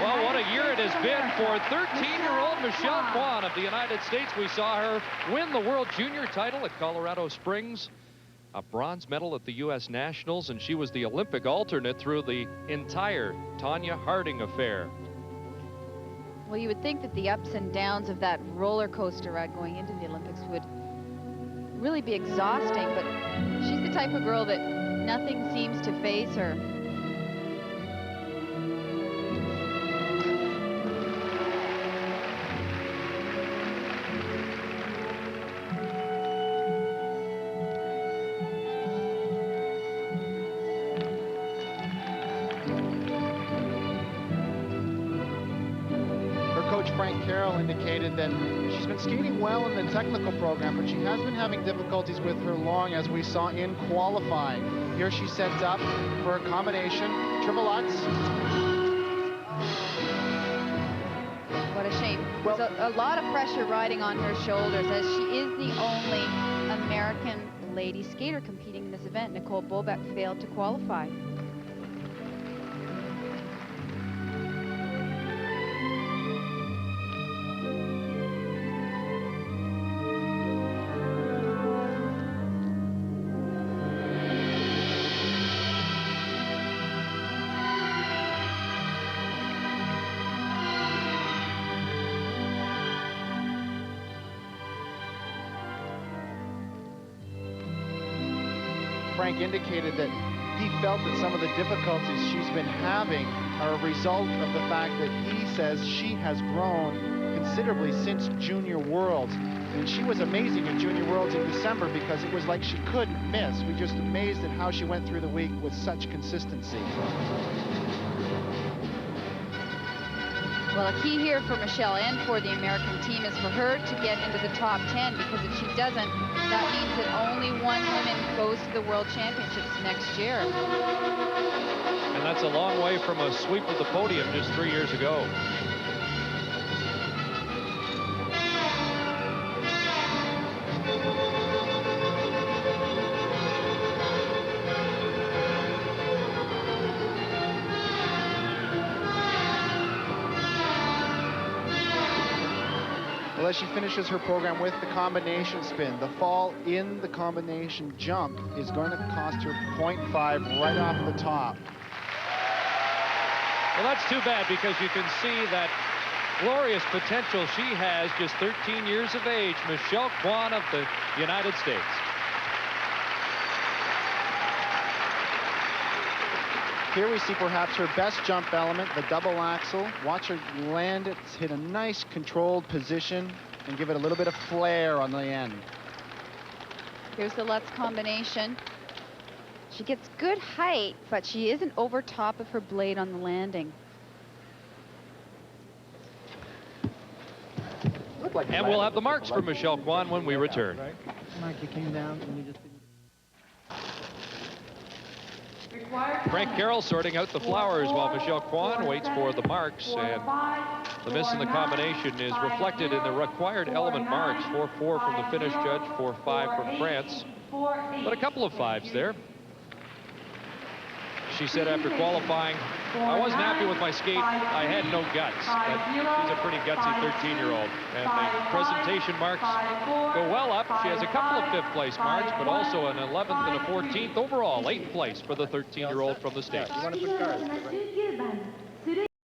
Well, what a year it has been for 13-year-old Michelle Kwan of the United States. We saw her win the World Junior title at Colorado Springs, a bronze medal at the U.S. Nationals, and she was the Olympic alternate through the entire Tanya Harding affair. Well, you would think that the ups and downs of that roller coaster ride going into the Olympics would really be exhausting, but she's the type of girl that nothing seems to faze her. Indicated that she's been skating well in the technical program, but she has been having difficulties with her long, as we saw in qualifying. Here she sets up for a combination triple Lutz. What a shame. Well, there's a lot of pressure riding on her shoulders, as she is the only American lady skater competing in this event. Nicole Bobek failed to qualify. Frank indicated that he felt that some of the difficulties she's been having are a result of the fact that he says she has grown considerably since Junior Worlds. And she was amazing at Junior Worlds in December because it was like she couldn't miss. We're just amazed at how she went through the week with such consistency. Well, a key here for Michelle and for the American team is for her to get into the top 10, because if she doesn't, that means that only one woman goes to the World Championships next year. And that's a long way from a sweep of the podium just 3 years ago. As she finishes her program with the combination spin, the fall in the combination jump is going to cost her 0.5 right off the top. Well, that's too bad, because you can see that glorious potential she has, just 13 years of age, Michelle Kwan of the United States. Here we see perhaps her best jump element, the double axel. Watch her land it, hit a nice controlled position, and give it a little bit of flair on the end. Here's the Lutz combination. She gets good height, but she isn't over top of her blade on the landing. And we'll have the marks for Michelle Kwan when we return. Mike, you came down and you just didn't... Frank Carroll sorting out the flowers while Michelle Kwan waits for the marks, and the miss in the combination is reflected in the required element marks. 4-4 from the Finnish judge, 4-5 from France, but a couple of fives there. She said after qualifying, I wasn't happy with my skate, I had no guts. But she's a pretty gutsy 13-year-old, and the presentation marks go well up. She has a couple of fifth place marks, but also an 11th and a 14th overall, 8th place for the 13-year-old from the States.